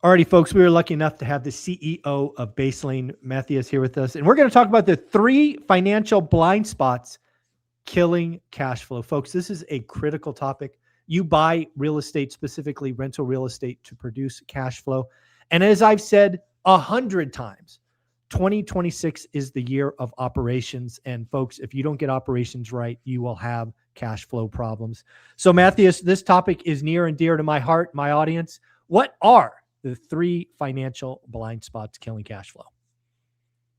Alrighty, folks, we were lucky enough to have the CEO of Baselane, Matthias, here with us. And we're going to talk about the 3 financial blind spots killing cash flow. Folks, this is a critical topic. You buy real estate, specifically rental real estate, to produce cash flow. And as I've said 100 times, 2026 is the year of operations. And folks, if you don't get operations right, you will have cash flow problems. So Matthias, this topic is near and dear to my heart, my audience. What are the 3 financial blind spots killing cash flow?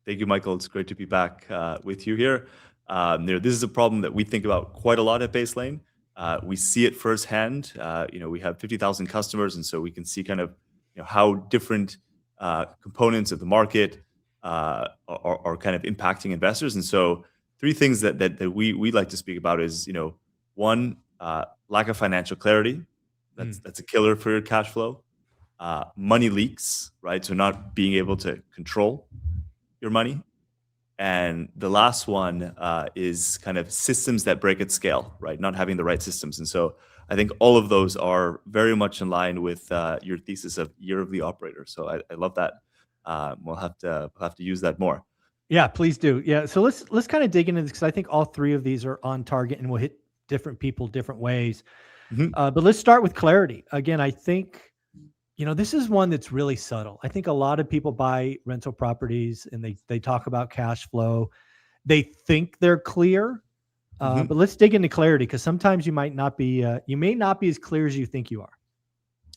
Thank you, Michael. It's great to be back with you here. This is a problem that we think about quite a lot at Baselane. We see it firsthand. We have 50,000 customers, and so we can see kind of how different components of the market are kind of impacting investors. And so 3 things that we like to speak about is, one, lack of financial clarity. That's a killer for your cash flow. Money leaks, right? So not being able to control your money. And the last one is kind of systems that break at scale, right? Not having the right systems. And so I think all of those are very much in line with your thesis of year of the operator. So I love that. We'll have to use that more. Yeah, please do. Yeah. So let's kind of dig into this, because I think all 3 of these are on target and will hit different people different ways. But let's start with clarity. Again, I think, this is one that's really subtle. I think a lot of people buy rental properties and they talk about cash flow. They think they're clear, but let's dig into clarity, because sometimes you may not be as clear as you think you are.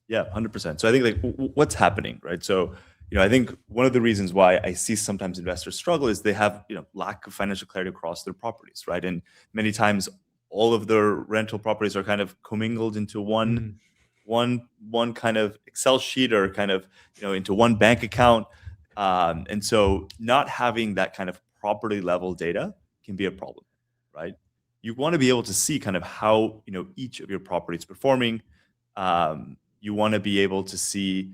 Yeah, 100%. So I think what's happening, right? So, I think one of the reasons why I see sometimes investors struggle is they have, lack of financial clarity across their properties, right? And many times all of their rental properties are kind of commingled into one kind of Excel sheet, or kind of, into one bank account. And so not having that kind of property level data can be a problem, right? You want to be able to see kind of how, each of your properties performing. You want to be able to see,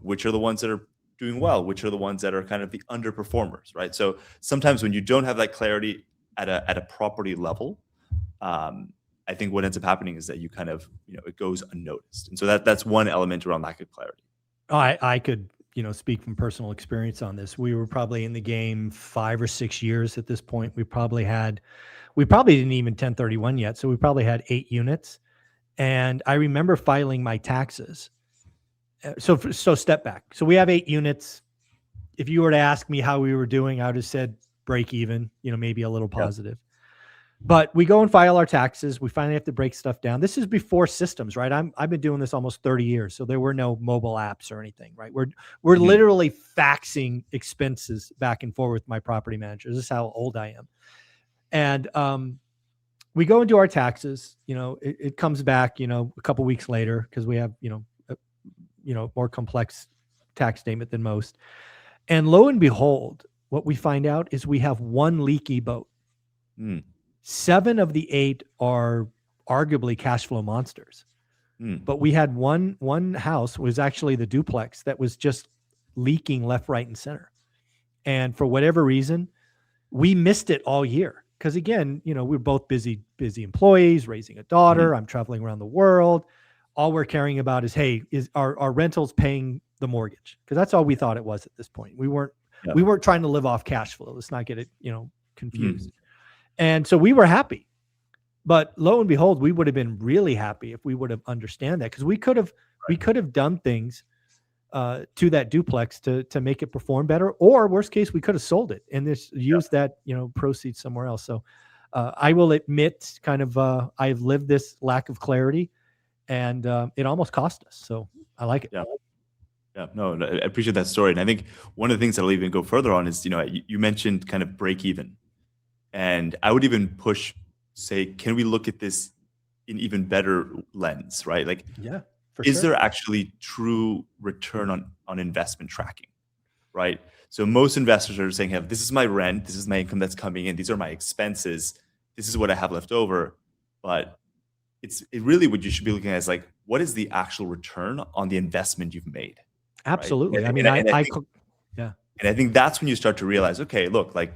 which are the ones that are doing well, which are the ones that are kind of the underperformers, right? So sometimes when you don't have that clarity at a property level, I think what ends up happening is that you kind of, it goes unnoticed. And so that's one element around lack of clarity. I could, speak from personal experience on this. We were probably in the game 5 or 6 years at this point. We probably didn't even 1031 yet. So we probably had 8 units. And I remember filing my taxes. So step back. So we have 8 units. If you were to ask me how we were doing, I would have said break even, maybe a little positive. Yeah. But we go and file our taxes. We finally have to break stuff down. This is before systems, right? I've been doing this almost 30 years. So there were no mobile apps or anything, right? We're literally faxing expenses back and forth with my property managers. This is how old I am. And we go and do our taxes. It comes back, a couple weeks later, because we have, more complex tax statement than most. And lo and behold, what we find out is we have 1 leaky boat. 7 of the 8 are arguably cash flow monsters. But we had one house was actually the duplex that was just leaking left, right, and center. And for whatever reason, we missed it all year. Because again, we're both busy employees, raising a daughter. I'm traveling around the world. All we're caring about is, hey, is our rentals paying the mortgage? Because that's all we thought it was at this point. We weren't trying to live off cash flow. Let's not get it, confused. And so we were happy. But lo and behold, we would have been really happy if we would have understand that, because we could have done things to that duplex to make it perform better, or worst case, we could have sold it and used that proceeds somewhere else. So I will admit, kind of, I've lived this lack of clarity, and it almost cost us. So I like it. Yeah, no, I appreciate that story. And I think one of the things that I'll even go further on is, you mentioned kind of break even. And I would even say, can we look at this in even better lens, right? Like, is there actually true return on investment tracking, right? So most investors are saying, hey, this is my rent, this is my income that's coming in, these are my expenses, this is what I have left over. But it really what you should be looking at is like, what is the actual return on the investment you've made? Absolutely. Right? And I think that's when you start to realize, okay, look, like,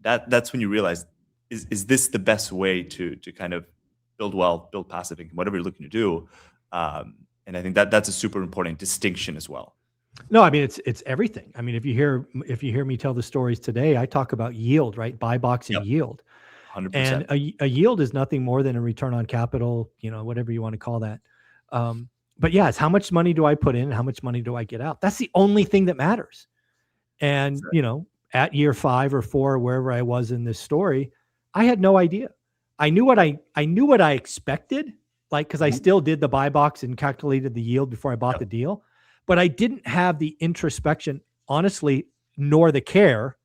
that's when you realize, is this the best way to kind of build wealth, build passive income, whatever you're looking to do. And I think that's a super important distinction as well. No, I mean it's everything. I mean, if you hear me tell the stories today, I talk about yield, right? Buy box and Yep, yield. And 100%. a yield is nothing more than a return on capital, whatever you want to call that. But yeah, it's how much money do I put in? How much money do I get out? That's the only thing that matters. And, at year 5 or 4, wherever I was in this story, I had no idea. I knew what I expected, like, because I Mhm. still did the buy box and calculated the yield before I bought Yep, the deal, but I didn't have the introspection, honestly, nor the care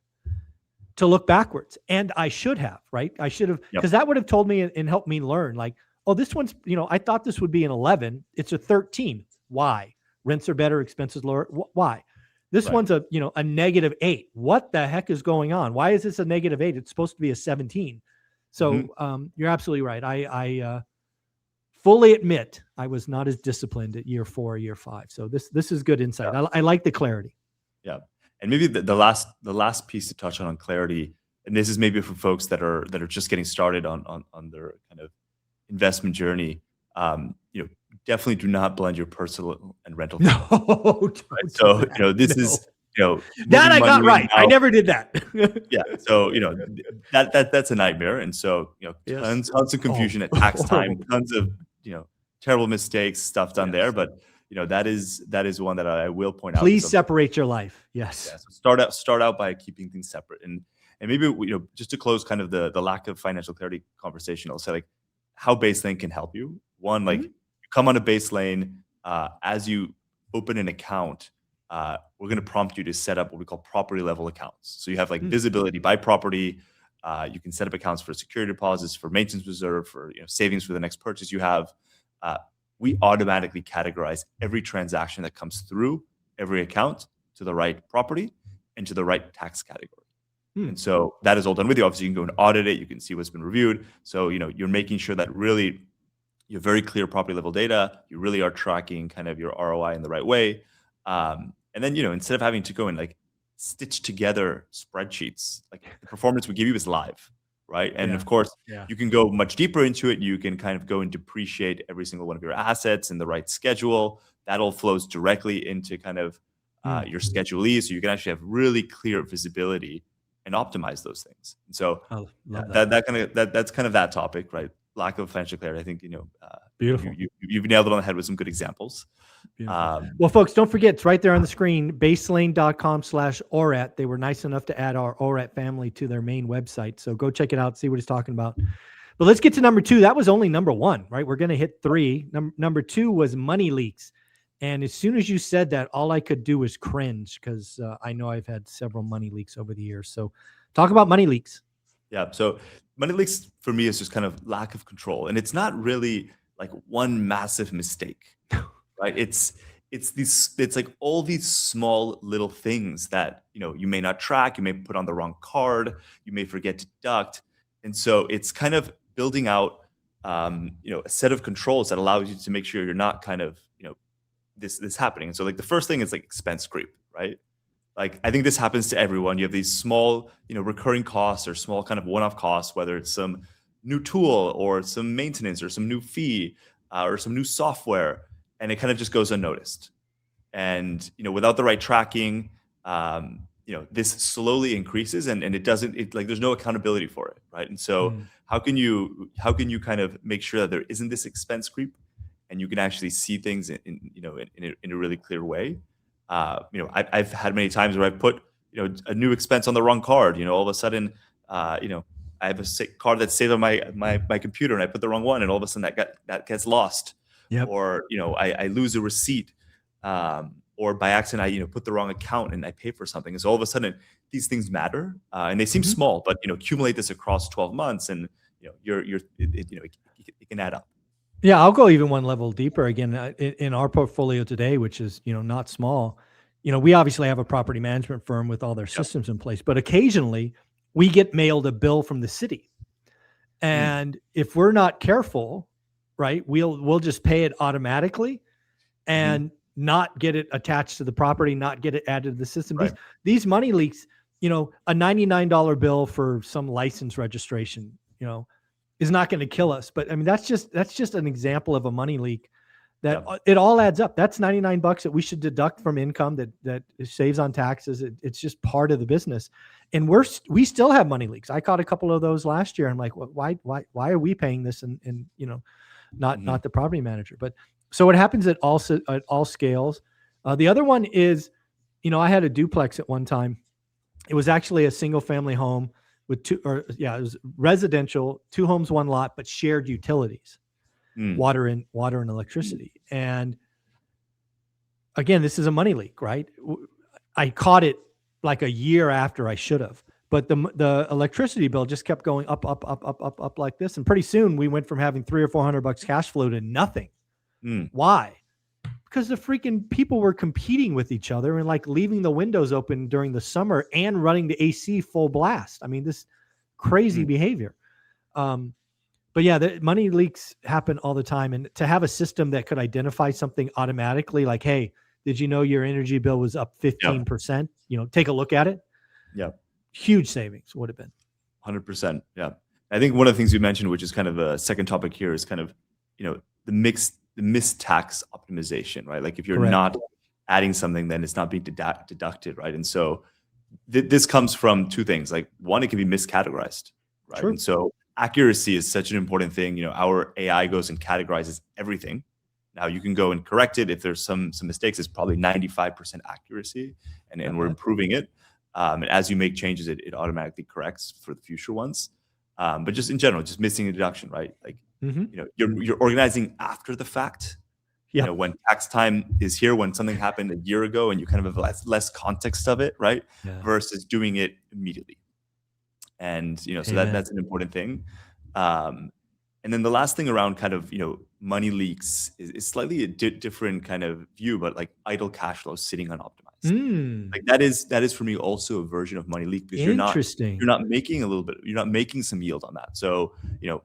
to look backwards. And I should have, right? I should have, yep, because that would have told me and helped me learn, like, oh, this one's, I thought this would be an 11. It's a 13. Why? Rents are better, expenses lower. Why? This right. one's a -8. What the heck is going on? Why is this a -8? It's supposed to be a 17. Mhm. So you're absolutely right. I fully admit I was not as disciplined at year 4, year 5. So this is good insight. I like the clarity. Yeah. And maybe the last piece to touch on clarity, and this is maybe for folks that are just getting started on their kind of investment journey. Definitely do not blend your personal and rental No, funds. Right. don't do So, that. this No. is, That moving I got money in right. and I out. never did that. Yeah. So, that's a nightmare. And so, Yes. tons of Oh, confusion at tax time, horrible. tons of, terrible mistakes, stuff done there. Yes. But, that is one that I will point out, Please because separate your life. yeah. Yes. So start out by keeping things separate, and maybe, just to close kind of the lack of financial clarity conversation. I'll say, like, how base lane can help you. One, like, Mhm. you come on a base lane, as you open an account. We're going to prompt you to set up what we call property level accounts. So you have, like, Mm. visibility by property. You can set up accounts for security deposits, for maintenance reserve, for, savings for the next purchase you have. Uh, we automatically categorize every transaction that comes through every account to the right property and to the right tax category. Mm. And so that is all done with you. Obviously, you can go and audit it. You can see what's been reviewed. So, you're making sure that really you have very clear property level data. You really are tracking kind of your ROI in the right way. And then, instead of having to go and, like, stitch together spreadsheets, like, the performance we give you is live, right? And Yeah. of course, Yeah. you can go much deeper into it. You can kind of go and depreciate every single one of your assets in the right schedule. That all flows directly into kind of Mm. your schedulee. So you can actually have really clear visibility and optimize those things. And so, I yeah, love that. that's kind of that topic, right? Lack of financial clarity. I think, Beautiful. you've nailed it on the head with some good examples. Beautiful. Um, Well, folks, don't forget, it's right there on the screen, baselane.com/ORAT. They were nice enough to add our ORAT family to their main website. So go check it out, see what he's talking about. But let's get to number 2. That was only number 1, right? We're going to hit 3. Number 2 was money leaks. And as soon as you said that, all I could do was cringe, because I know I've had several money leaks over the years. So talk about money leaks. Yeah. So money leaks for me is just kind of lack of control, and it's not really like one massive mistake, right? It's like all these small little things that, you may not track, you may put on the wrong card, you may forget to deduct, and so it's kind of building out, a set of controls that allows you to make sure you're not kind of, this happening. And so, like, the first thing is, like, expense creep, right? Like, I think this happens to everyone. You have these small, recurring costs or small kind of one-off costs, whether it's some new tool or some maintenance or some new fee, or some new software, and it kind of just goes unnoticed. And, without the right tracking, this slowly increases, and it doesn't, like, there's no accountability for it, right? And so Mm. how can you kind of make sure that there isn't this expense creep, and you can actually see things in a really clear way? I've had many times where I've put, a new expense on the wrong card. All of a sudden, I have a card that's saved on my computer, and I put the wrong one, and all of a sudden that gets lost. Yep. Or, I lose a receipt, or by accident I, put the wrong account and I pay for something. And so all of a sudden these things matter, and they seem Mhm. small, but, accumulate this across 12 months, and, it can add up. Yeah, I'll go even one level deeper. Again, in our portfolio today, which is, not small, we obviously have a property management firm with all their Yep. systems in place, but occasionally we get mailed a bill from the city. Mm. And if we're not careful, right, we'll just pay it automatically Mhm. and not get it attached to the property, not get it added to the system. These Right. these money leaks, a $99 bill for some license registration, is not going to kill us. But I mean, that's just an example of a money leak that it all adds up. That's $99 that we should deduct from income that saves on taxes. It's just part of the business. And we still have money leaks. I caught a couple of those last year. I'm like, why are we paying this? And not the property manager. But so it happens at all scales. The other one is, I had a duplex at one time. It was actually a single family home with it was residential, 2 homes, 1 lot, but shared utilities. Water and electricity. And again, this is a money leak, right? I caught it like a year after I should have, but the electricity bill just kept going up like this. And pretty soon we went from having $300 or $400 cash flow to nothing. Why? Because the freaking people were competing with each other and like leaving the windows open during the summer and running the AC full blast. I mean, this crazy behavior. But yeah, the money leaks happen all the time. And to have a system that could identify something automatically, like, hey, did you know your energy bill was up 15%? Take a look at it. Yeah. Huge savings would have been. 100%. Yeah. I think one of the things you mentioned, which is kind of a second topic here, is kind of, the missed tax optimization, right? Like if you're not adding something, then it's not being deducted, right? And so this comes from 2 things. Like one, it can be miscategorized, right? True. And so accuracy is such an important thing. Our AI goes and categorizes everything. Now you can go and correct it if there's some mistakes. It's probably 95% accuracy, and we're improving it. And as you make changes, it automatically corrects for the future ones. But just in general, just missing a deduction, right? Like you're organizing after the fact. When tax time is here, when something happened a year ago, and you kind of have less context of it, right? Versus doing it immediately. And so that's an important thing. And then the last thing around kind of money leaks is slightly a different kind of view, but like idle cash flow sitting unoptimized. Like that is for me also a version of money leak, because you're not making you're not making some yield on that. So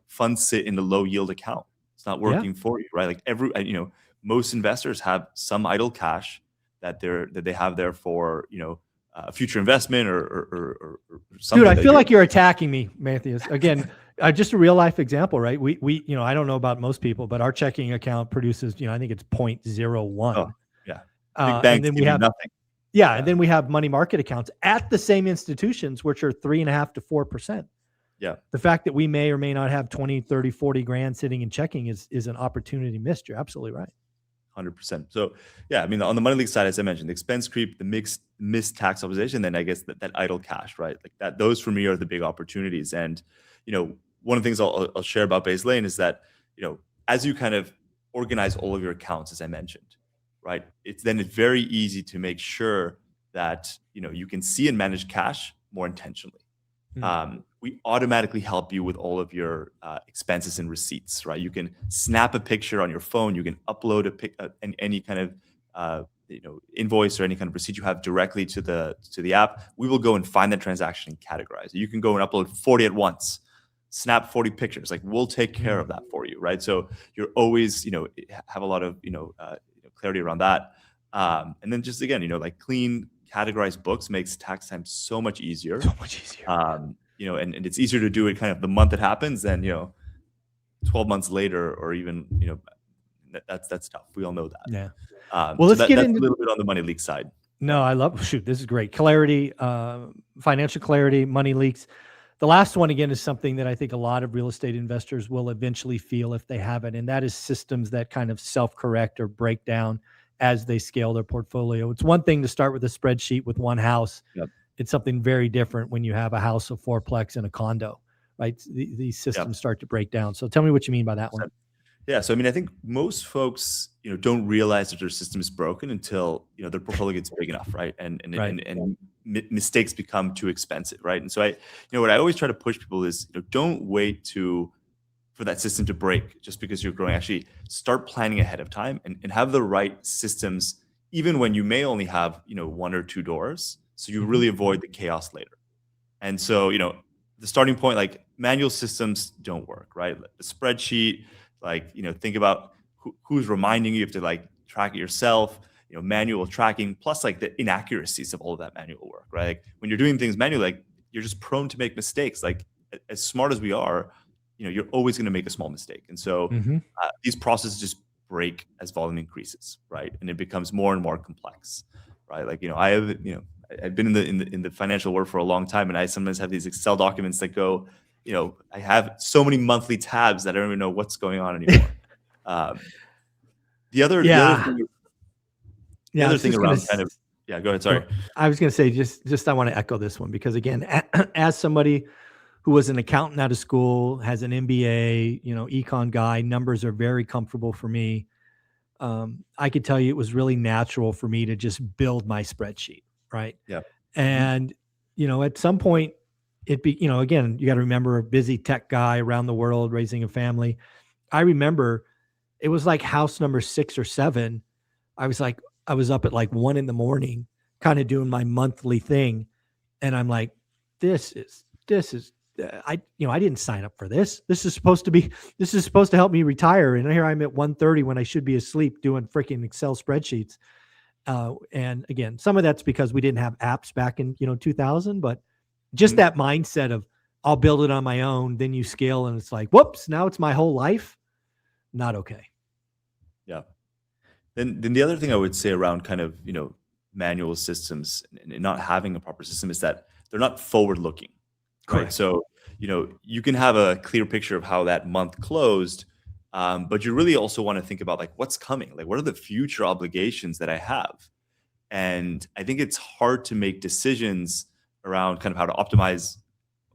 funds sit in the low yield account. It's not working for you, right? Like most investors have some idle cash that they have there for a future investment or something. Dude, I feel like you're attacking me, Matthias. Again, just a real life example, right? We I don't know about most people, but our checking account produces, I think it's 0.01. Oh, yeah. And then we have nothing. Yeah, and then we have money market accounts at the same institutions, which are 3.5% to 4%. Yeah. The fact that we may or may not have 20, 30, 40 grand sitting in checking is an opportunity missed. You're absolutely right. 100%. So yeah, I mean, on the money leak side, as I mentioned, the expense creep, the missed tax optimization, then I guess that idle cash, right? Like those for me are the big opportunities. And one of the things I'll share about Base Lane is that as you kind of organize all of your accounts, as I mentioned, right? It's very easy to make sure that you can see and manage cash more intentionally. We automatically help you with all of your expenses and receipts, right? You can snap a picture on your phone. You can upload any kind of invoice or any kind of receipt you have directly to the app. We will go and find that transaction and categorize it. You can go and upload 40 at once, snap 40 pictures. Like we'll take care of that for you, right? So you're always have a lot of clarity around that. And then just again, like clean categorized books makes tax time so much easier. And it's easier to do it kind of the month it happens than 12 months later, or even that's tough. We all know that. Yeah. Well, let's get into a little bit on the money leak side. No, this is great. Clarity, financial clarity, money leaks. The last one, again, is something that I think a lot of real estate investors will eventually feel if they have it, and that is systems that kind of self-correct or break down as they scale their portfolio. It's one thing to start with a spreadsheet with one house. Yep. It's something very different when you have a house, a fourplex, and a condo, right? These systems start to break down. So tell me what you mean by that one. Yeah, so I mean, I think most folks, don't realize that their system is broken until their portfolio gets big enough, right? And mistakes become too expensive, right? And so what I always try to push people is, don't wait for that system to break just because you're growing. Actually, start planning ahead of time and have the right systems, even when you may only have 1 or 2 doors, so you really avoid the chaos later. And so the starting point, like manual systems don't work, right? The spreadsheet. Think about who's reminding you. You have to track it yourself, manual tracking, plus the inaccuracies of all of that manual work, right? Like when you're doing things manually, you're just prone to make mistakes. Like as smart as we are, you're always going to make a small mistake. And so these processes just break as volume increases, right? And it becomes more and more complex, right? Like, I've been in the financial world for a long time, and I sometimes have these Excel documents that go, I have so many monthly tabs that I don't even know what's going on anymore. The other Yeah. thing, Yeah. I was just gonna around kind of, yeah, go ahead. Sorry. I was going to say, just I want to echo this one because again, as somebody who was an accountant out of school, has an MBA, econ guy, numbers are very comfortable for me. I could tell you it was really natural for me to just build my spreadsheet, right? Yeah. And at some point, again, you got to remember, a busy tech guy around the world raising a family. I remember it was like house number 6 or 7. I was up at like 1 a.m, kind of doing my monthly thing. And I'm like, this is, I didn't sign up for this. This is supposed to help me retire. And here I'm at 1:30 when I should be asleep doing freaking Excel spreadsheets. And again, some of that's because we didn't have apps back in, 2000, but just that mindset of I'll build it on my own. Then you scale and it's like, whoops, now it's my whole life. Not okay. Yeah. Then the other thing I would say around kind of, manual systems and not having a proper system is that they're not forward looking, right? Correct. So, you can have a clear picture of how that month closed, but you really also want to think about like what's coming, like what are the future obligations that I have? And I think it's hard to make decisions around kind of how to optimize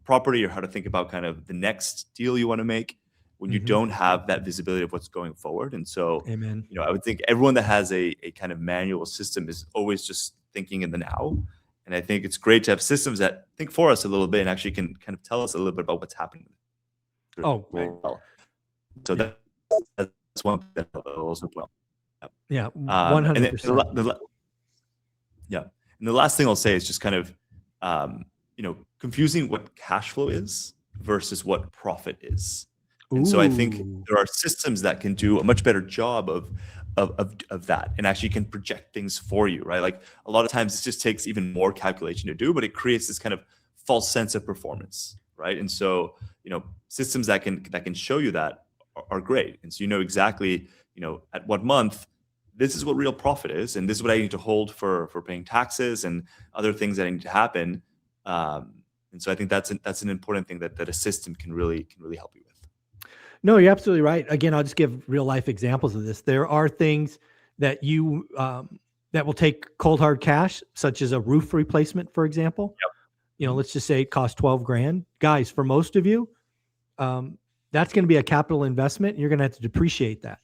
property or how to think about kind of the next deal you want to make when you don't have that visibility of what's going forward. And so, Amen. I would think everyone that has a kind of manual system is always just thinking in the now. And I think it's great to have systems that think for us a little bit and actually can kind of tell us a little bit about what's happening. Oh, right. So that's one thing that I'll also point out. Yeah, And then 100%. yeah. And the last thing I'll say is just kind of, confusing what cash flow is versus what profit is. And so I think Ooh. there are systems that can do a much better job of that and actually can project things for you, right? Like a lot of times it just takes even more calculation to do, but it creates this kind of false sense of performance, right? And so, systems that can show you that are great. And so you know exactly, at what month this is what real profit is, and this is what I need to hold for paying taxes and other things that need to happen. And so I think that's an important thing that a system can really help you with. No, you're absolutely right. Again, I'll just give real life examples of this. There are things that that will take cold hard cash, such as a roof replacement, for example. Yep. Let's just say it costs 12 grand. Guys, for most of you, that's going to be a capital investment. You're going to have to depreciate that,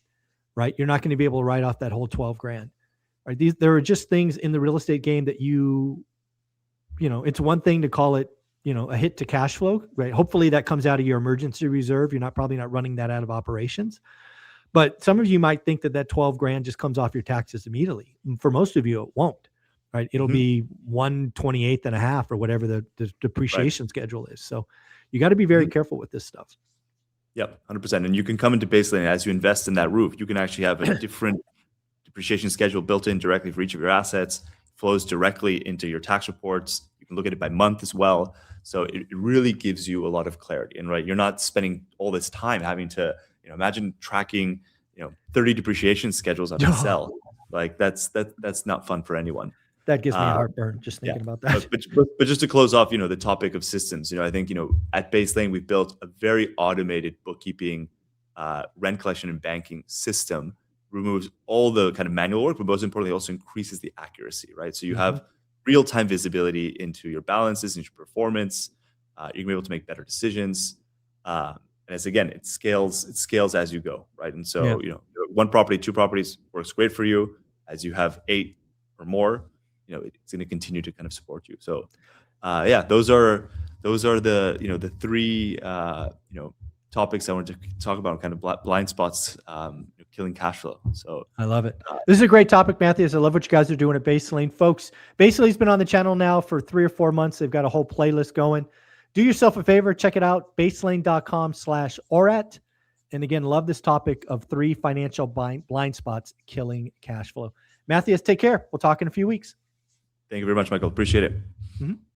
right? You're not going to be able to write off that whole 12 grand. Right? There are just things in the real estate game that it's one thing to call it, a hit to cash flow, right? Hopefully that comes out of your emergency reserve. You're probably not running that out of operations. But some of you might think that 12 grand just comes off your taxes immediately. And for most of you, it won't, right? It'll be 1/28 and a half or whatever the depreciation schedule is. So you got to be very careful with this stuff. Yep, 100%. And you can come into baseline as you invest in that roof. You can actually have a different depreciation schedule built in directly for each of your assets, flows directly into your tax reports. You can look at it by month as well. So it really gives you a lot of clarity. And right, you're not spending all this time having to, imagine tracking, 30 depreciation schedules on Excel. Like that's not fun for anyone. That gives me heartburn just thinking about that. But just to close off, the topic of systems, I think, at Baselane, we've built a very automated bookkeeping, rent collection and banking system, removes all the kind of manual work, but most importantly, also increases the accuracy, right? So you have real-time visibility into your balances, into your performance. You're gonna be able to make better decisions. And as again, it scales as you go, right? And so, one property, 2 properties works great for you. As you have 8 or more, it's going to continue to kind of support you. So, those are the the 3 topics I wanted to talk about, kind of blind spots, killing cash flow. So I love it. This is a great topic, Matthias. I love what you guys are doing at Baselane, folks. Baselane's been on the channel now for 3 or 4 months. They've got a whole playlist going. Do yourself a favor, check it out, baselane.com/orat. And again, love this topic of 3 financial blind spots killing cash flow. Matthias, take care. We'll talk in a few weeks. Thank you very much, Michael. Appreciate it.